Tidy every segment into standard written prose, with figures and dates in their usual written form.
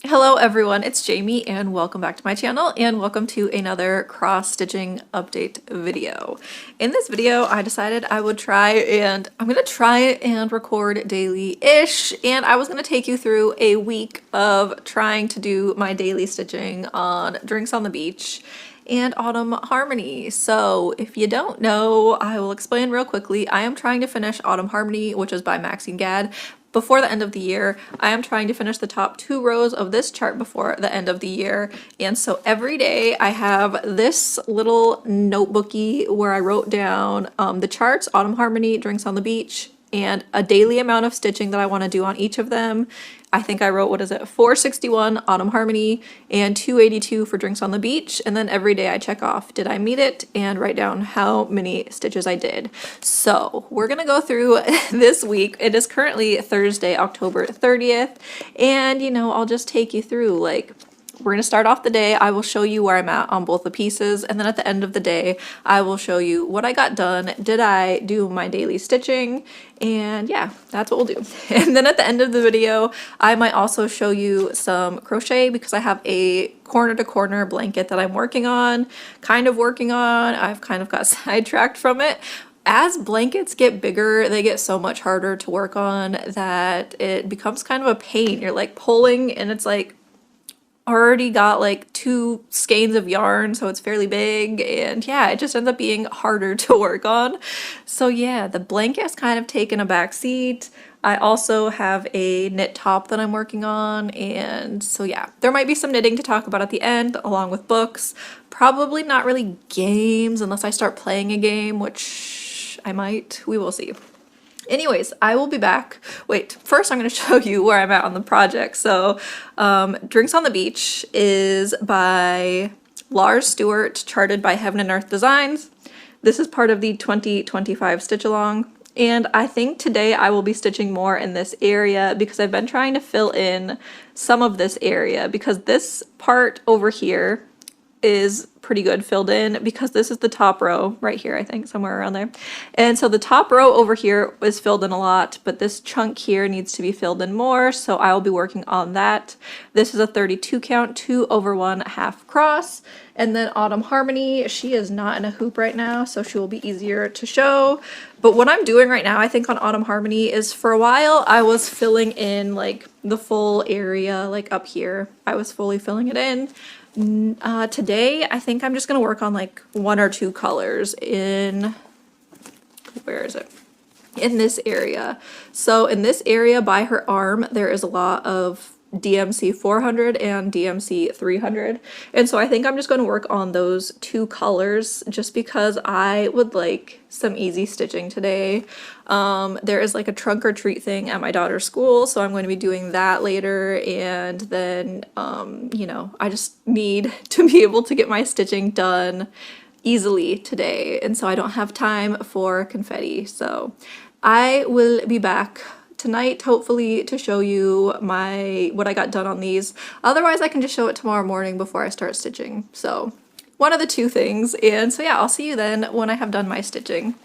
Hello everyone, it's Jamie and welcome back to my channel and welcome to another cross stitching update video. In this video I decided I'm gonna try and record daily-ish, and I was gonna take you through a week of trying to do my daily stitching on Drinks on the Beach and Autumn Harmony. So if you don't know, I will explain real quickly. I am trying to finish Autumn Harmony, which is by Maxine Gad, before the end of the year. I am trying to finish the top 2 rows of this chart before the end of the year. And so every day I have this little notebooky where I wrote down the charts, Autumn Harmony, Drinks on the Beach, and a daily amount of stitching that I want to do on each of them. I think I wrote, 461 Autumn Harmony and 282 for Drinks on the Beach. And then every day I check off, did I meet it? And write down how many stitches I did. So we're gonna go through this week. It is currently Thursday, October 30th. And I'll just take you through, we're going to start off the day. I will show you where I'm at on both the pieces, and then at the end of the day I will show you what I got done. Did I do my daily stitching? And yeah, that's what we'll do. And then at the end of the video I might also show you some crochet, because I have a corner to corner blanket that I'm working on. I've kind of got sidetracked from it. As blankets get bigger, they get so much harder to work on that it becomes kind of a pain. You're like pulling and it's like already got like 2 skeins of yarn, so it's fairly big, and yeah, it just ends up being harder to work on. So yeah, the blanket has kind of taken a back seat. I also have a knit top that I'm working on, and so yeah, there might be some knitting to talk about at the end along with books. Probably not really games unless I start playing a game, which I might. We will see. Anyways, I will be back. Wait, first I'm going to show you where I'm at on the project. So, Drinks on the Beach is by Lars Stewart, charted by Heaven and Earth Designs. This is part of the 2025 stitch along. And I think today I will be stitching more in this area because I've been trying to fill in some of this area, because this part over here is pretty good filled in, because this is the top row right here, I think somewhere around there. And so the top row over here is filled in a lot, but this chunk here needs to be filled in more, so I will be working on that. This is a 32 count, 2 over 1 half cross. And then Autumn Harmony, she is not in a hoop right now, so she will be easier to show. But what I'm doing right now, I think on Autumn Harmony, is for a while I was filling in like the full area, like up here. I was fully filling it in. Today I think I'm just gonna work on like 1 or 2 colors in, where is it? In this area. So in this area by her arm there is a lot of DMC 400 and DMC 300, and so I think I'm just going to work on those 2 colors just because I would like some easy stitching today. There is like a trunk or treat thing at my daughter's school, so I'm going to be doing that later, and then I just need to be able to get my stitching done easily today, and so I don't have time for confetti. So I will be back tonight, hopefully, to show you what I got done on these. Otherwise I can just show it tomorrow morning before I start stitching. So one of the 2 things. And so yeah, I'll see you then when I have done my stitching.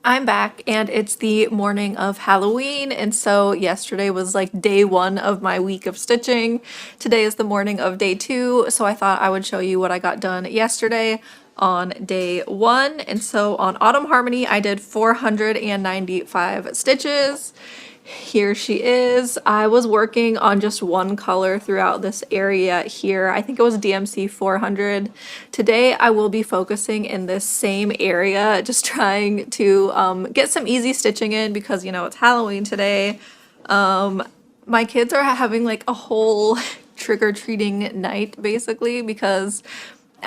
I'm back, and it's the morning of Halloween, and so yesterday was like day 1 of my week of stitching. Today is the morning of day 2, so I thought I would show you what I got done yesterday on day 1. And so on Autumn Harmony I did 495 stitches. Here she is. I was working on just 1 color throughout this area here. I think it was DMC 400. Today I will be focusing in this same area, just trying to get some easy stitching in, because it's Halloween today. My kids are having like a whole trick-or-treating night basically, because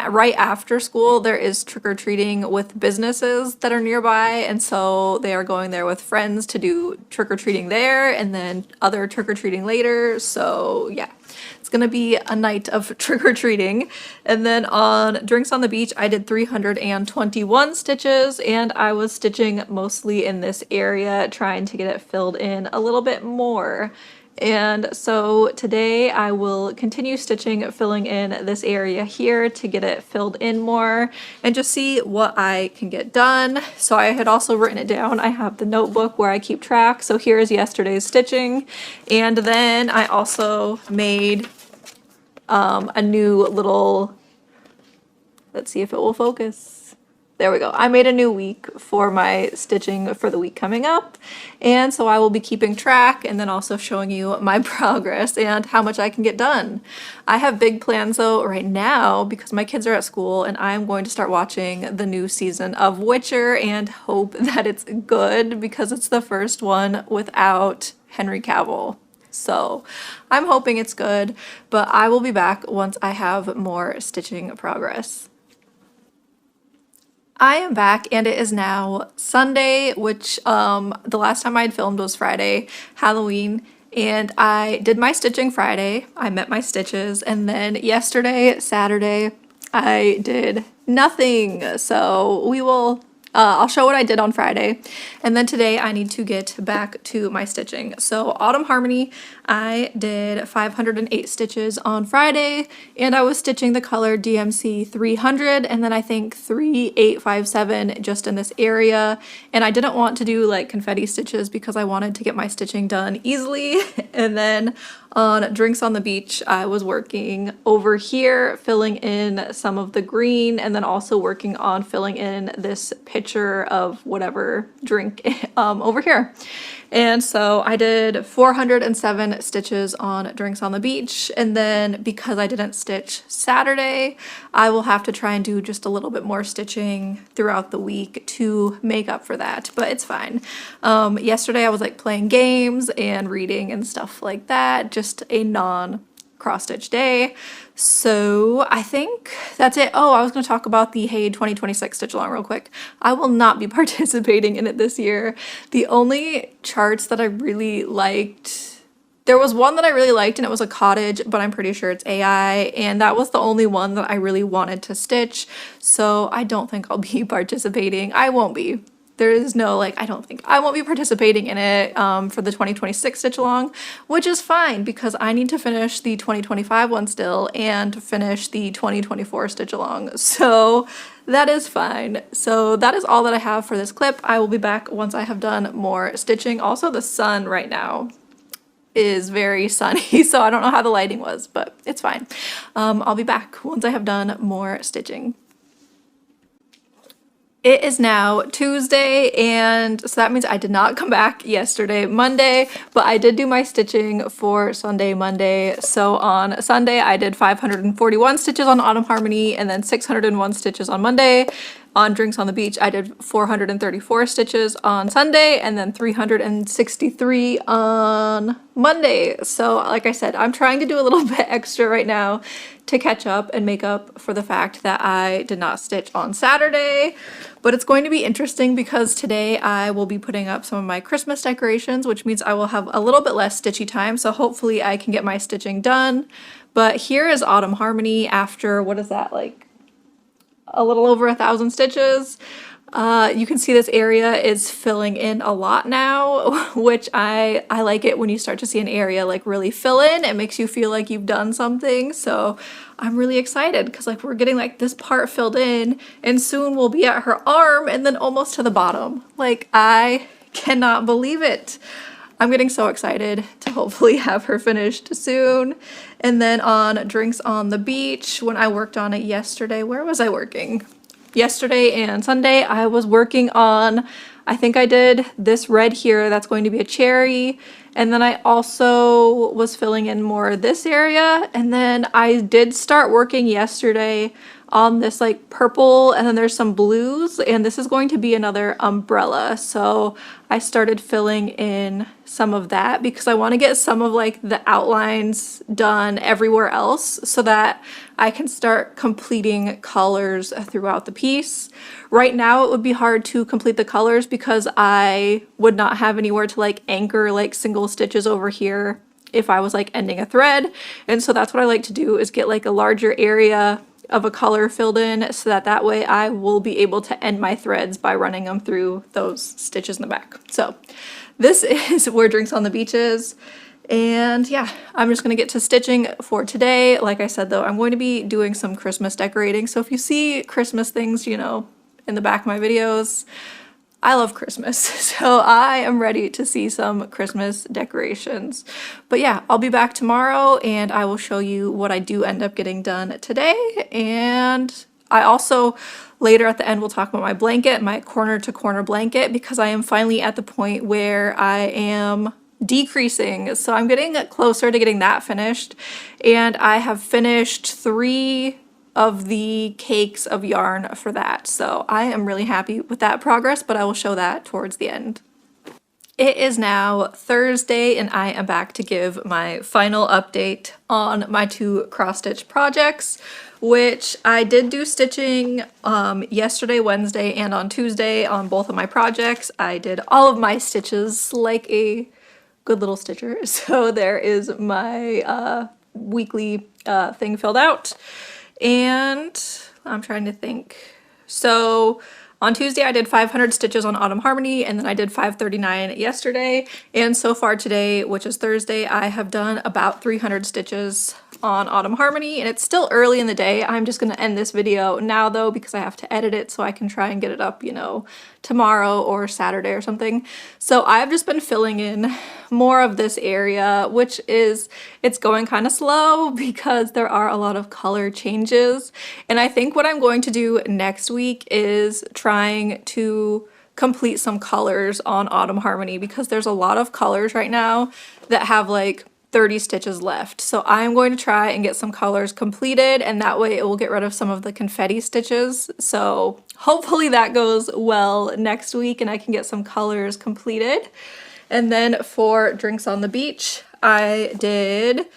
right after school there is trick-or-treating with businesses that are nearby, and so they are going there with friends to do trick-or-treating there, and then other trick-or-treating later. So yeah, it's gonna be a night of trick-or-treating. And then on Drinks on the Beach I did 321 stitches, and I was stitching mostly in this area, trying to get it filled in a little bit more. And so today I will continue stitching, filling in this area here to get it filled in more and just see what I can get done. So I had also written it down. I have the notebook where I keep track. So here's yesterday's stitching. And then I also made a new little, let's see if it will focus. There we go. I made a new week for my stitching for the week coming up. And so I will be keeping track and then also showing you my progress and how much I can get done. I have big plans though right now because my kids are at school and I'm going to start watching the new season of Witcher and hope that it's good because it's the first one without Henry Cavill. So I'm hoping it's good, but I will be back once I have more stitching progress. I am back and it is now Sunday, which the last time I had filmed was Friday, Halloween, and I did my stitching Friday. I met my stitches, and then yesterday, Saturday, I did nothing. So we will I'll show what I did on Friday, and then today I need to get back to my stitching. So Autumn Harmony, I did 508 stitches on Friday, and I was stitching the color DMC 300 and then I think 3857 just in this area, and I didn't want to do like confetti stitches because I wanted to get my stitching done easily. And then on Drinks on the Beach, I was working over here, filling in some of the green, and then also working on filling in this picture of whatever drink over here. And so I did 407 stitches on Drinks on the Beach, and then because I didn't stitch Saturday, I will have to try and do just a little bit more stitching throughout the week to make up for that, but it's fine. Yesterday I was like playing games and reading and stuff like that, just a non-cross-stitch day. So I think that's it. Oh, I was going to talk about the Hey 2026 stitch along real quick. I will not be participating in it this year. The only charts that I really liked, there was one that I really liked and it was a cottage, but I'm pretty sure it's AI, and that was the only one that I really wanted to stitch. So I don't think I'll be participating. I won't be. There is no, like, I don't think I won't be participating in it for the 2026 stitch along, which is fine because I need to finish the 2025 one still and finish the 2024 stitch along. So that is fine. So that is all that I have for this clip. I will be back once I have done more stitching. Also, the sun right now is very sunny, so I don't know how the lighting was, but it's fine. I'll be back once I have done more stitching. It is now Tuesday, and so that means I did not come back yesterday, Monday, but I did do my stitching for Sunday, Monday. So on Sunday, I did 541 stitches on Autumn Harmony and then 601 stitches on Monday. On Drinks on the Beach, I did 434 stitches on Sunday and then 363 on Monday. So like I said, I'm trying to do a little bit extra right now to catch up and make up for the fact that I did not stitch on Saturday. But it's going to be interesting because today I will be putting up some of my Christmas decorations, which means I will have a little bit less stitchy time. So hopefully I can get my stitching done. But here is Autumn Harmony after, what is that, like a little over 1,000 stitches. You can see this area is filling in a lot now, which I like it when you start to see an area like really fill in. It makes you feel like you've done something. So I'm really excited because like we're getting like this part filled in and soon we'll be at her arm and then almost to the bottom. Like I cannot believe it. I'm getting so excited to hopefully have her finished soon. And then on Drinks on the Beach, when I worked on it yesterday, where was I working? Yesterday and Sunday, I was working on, I think I did this red here, that's going to be a cherry. And then I also was filling in more of this area. And then I did start working yesterday on this like purple, and then there's some blues, and this is going to be another umbrella. So I started filling in some of that because I want to get some of like the outlines done everywhere else so that I can start completing colors throughout the piece. Right now it would be hard to complete the colors because I would not have anywhere to like anchor like single stitches over here if I was like ending a thread. And so that's what I like to do, is get like a larger area of a color filled in so that way I will be able to end my threads by running them through those stitches in the back. So this is where Drinks on the Beach is. And yeah, I'm just gonna get to stitching for today. Like I said though, I'm going to be doing some Christmas decorating. So if you see Christmas things, you know, in the back of my videos, I love Christmas. So I am ready to see some Christmas decorations. But yeah, I'll be back tomorrow and I will show you what I do end up getting done today. And I also, later at the end, will talk about my blanket, my corner to corner blanket, because I am finally at the point where I am decreasing. So I'm getting closer to getting that finished. And I have finished 3 of the cakes of yarn for that. So I am really happy with that progress, but I will show that towards the end. It is now Thursday and I am back to give my final update on my 2 cross stitch projects, which I did do stitching yesterday, Wednesday, and on Tuesday on both of my projects. I did all of my stitches like a good little stitcher. So there is my weekly thing filled out. And I'm trying to think. So on Tuesday I did 500 stitches on Autumn Harmony, and then I did 539 yesterday. And so far today, which is Thursday, I have done about 300 stitches on Autumn Harmony, and it's still early in the day. I'm just gonna end this video now though, because I have to edit it so I can try and get it up, you know, tomorrow or Saturday or something. So I've just been filling in more of this area, which is, it's going kind of slow because there are a lot of color changes. And I think what I'm going to do next week is trying to complete some colors on Autumn Harmony, because there's a lot of colors right now that have like 30 stitches left. So I'm going to try and get some colors completed, and that way it will get rid of some of the confetti stitches. So hopefully that goes well next week and I can get some colors completed. And then for Drinks on the Beach, I did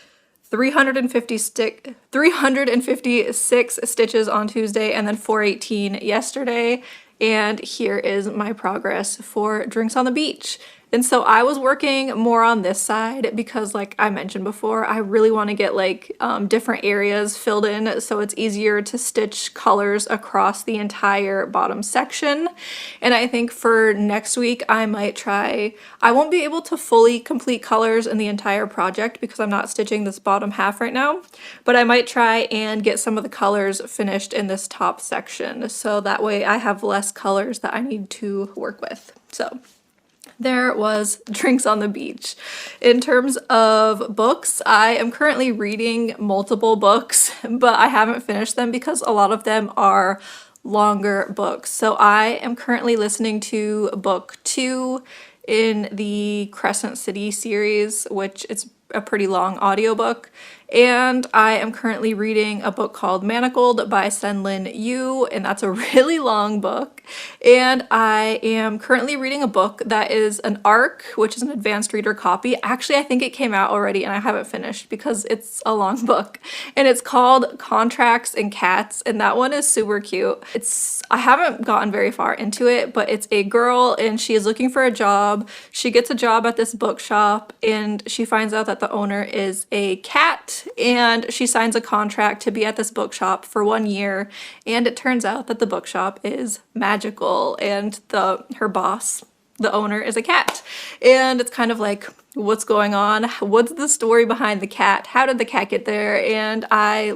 356 stitches on Tuesday and then 418 yesterday. And here is my progress for Drinks on the Beach. And so I was working more on this side because, like I mentioned before, I really want to get like different areas filled in so it's easier to stitch colors across the entire bottom section. And I think for next week I might try, I won't be able to fully complete colors in the entire project because I'm not stitching this bottom half right now, but I might try and get some of the colors finished in this top section, so that way I have less colors that I need to work with. So there was Drinks on the Beach. In terms of books, I am currently reading multiple books, but I haven't finished them because a lot of them are longer books. So I am currently listening to book 2 in the Crescent City series, which is a pretty long audiobook. And I am currently reading a book called Manacled by Senlin Yu, and that's a really long book. And I am currently reading a book that is an ARC, which is an advanced reader copy. Actually, I think it came out already and I haven't finished because it's a long book. And it's called Contracts and Cats, and that one is super cute. I haven't gotten very far into it, but it's a girl and she is looking for a job. She gets a job at this bookshop and she finds out that the owner is a cat, and she signs a contract to be at this bookshop for 1 year, and it turns out that the bookshop is magical and her boss, the owner, is a cat. And it's kind of like, what's going on? What's the story behind the cat? How did the cat get there? And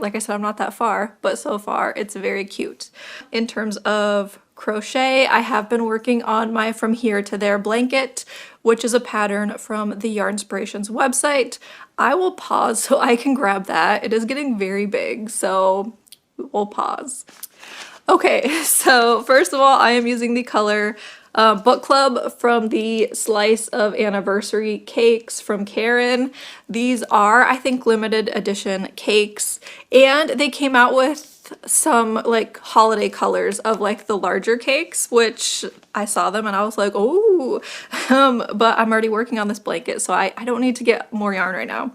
like I said, I'm not that far, but so far it's very cute. In terms of crochet, I have been working on my From Here to There blanket, which is a pattern from the Yarnspirations website. I will pause so I can grab that. It is getting very big, so we'll pause. Okay, so first of all, I am using the color Book Club from the Slice of Anniversary cakes from Karen. These are, I think, limited edition cakes, and they came out with some like holiday colors of like the larger cakes, which I saw them and I was like, oh, but I'm already working on this blanket, so I don't need to get more yarn right now.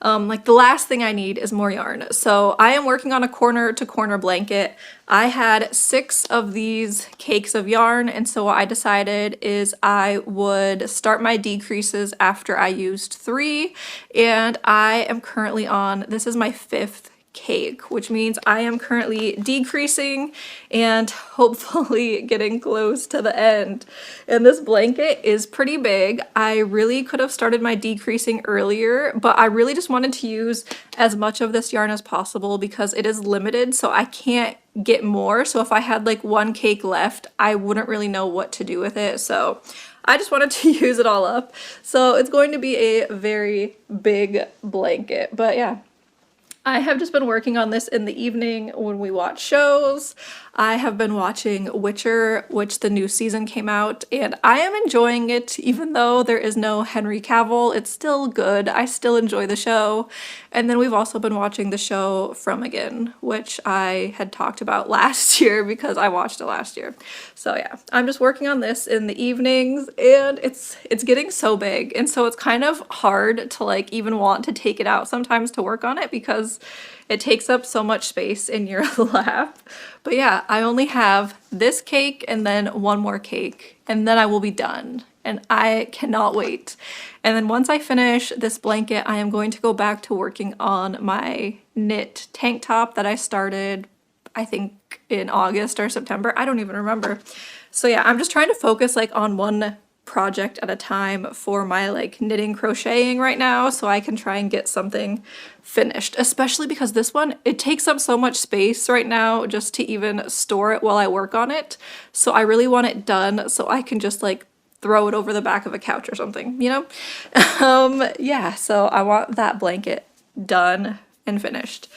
Like the last thing I need is more yarn. So I am working on a corner to corner blanket. I had 6 of these cakes of yarn, and so what I decided is I would start my decreases after I used 3, and I am currently on, this is my 5th cake, which means I am currently decreasing and hopefully getting close to the end. And this blanket is pretty big. I really could have started my decreasing earlier, but I really just wanted to use as much of this yarn as possible because it is limited, so I can't get more. So if I had like one cake left, I wouldn't really know what to do with it. So I just wanted to use it all up. So it's going to be a very big blanket, but yeah. I have just been working on this in the evening when we watch shows. I have been watching Witcher, which the new season came out, and I am enjoying it even though there is no Henry Cavill. It's still good. I still enjoy the show. And then we've also been watching the show From Again, which I had talked about last year because I watched it last year. So yeah, I'm just working on this in the evenings, and it's getting so big, and so it's kind of hard to like even want to take it out sometimes to work on it because it takes up so much space in your lap. But yeah, I only have this cake and then one more cake, and then I will be done. And I cannot wait. And then once I finish this blanket, I am going to go back to working on my knit tank top that I started, I think in August or September. I don't even remember. So yeah, I'm just trying to focus like on one project at a time for my like knitting crocheting right now, so I can try and get something finished, especially because this one, it takes up so much space right now just to even store it while I work on it. So I really want it done so I can just like throw it over the back of a couch or something, you know? Yeah, so I want that blanket done and finished.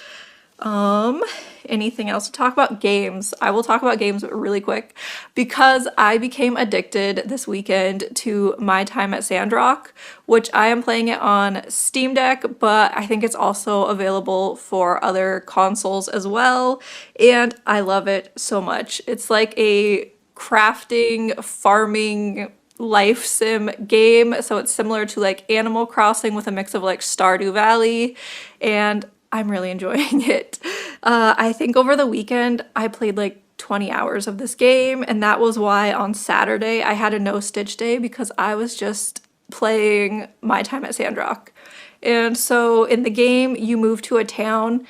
Anything else to talk about? Games. I will talk about games really quick because I became addicted this weekend to My Time at Sandrock, which I am playing it on Steam Deck, but I think it's also available for other consoles as well, and I love it so much. It's like a crafting, farming, life sim game, so it's similar to like Animal Crossing with a mix of like Stardew Valley, and I'm really enjoying it. I think over the weekend I played like 20 hours of this game, and that was why on Saturday I had a no stitch day because I was just playing My Time at Sandrock. And so in the game you move to a town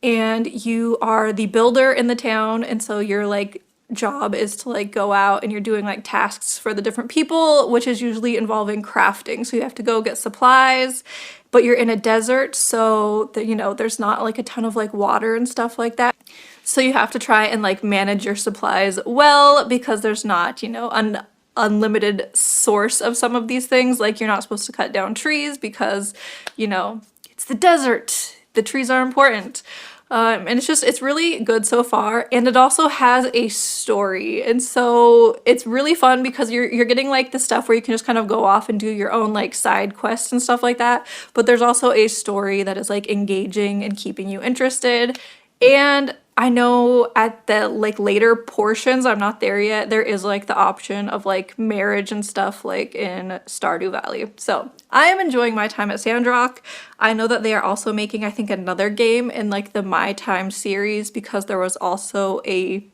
and you are the builder in the town, and so you're like job is to like go out and you're doing like tasks for the different people, which is usually involving crafting. So you have to go get supplies, but you're in a desert, so that, you know, there's not like a ton of like water and stuff like that. So you have to try and like manage your supplies well because there's not, you know, an unlimited source of some of these things. Like you're not supposed to cut down trees because, you know, it's the desert. The trees are important. And it's really good so far, and it also has a story, and so it's really fun because you're getting like the stuff where you can just kind of go off and do your own like side quests and stuff like that, but there's also a story that is like engaging and keeping you interested. And I know at the like later portions, I'm not there yet, there is like the option of like marriage and stuff like in Stardew Valley. So I am enjoying My Time at Sandrock. I know that they are also making, I think, another game in like the My Time series because there was also a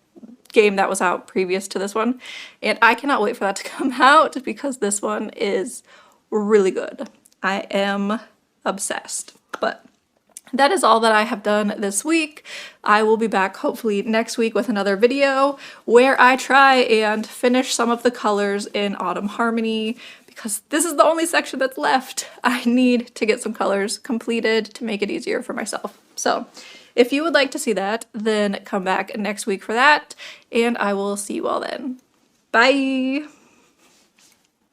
game that was out previous to this one. And I cannot wait for that to come out because this one is really good. I am obsessed. But that is all that I have done this week. I will be back hopefully next week with another video where I try and finish some of the colors in Autumn Harmony because this is the only section that's left. I need to get some colors completed to make it easier for myself. So if you would like to see that, then come back next week for that, and I will see you all then. Bye!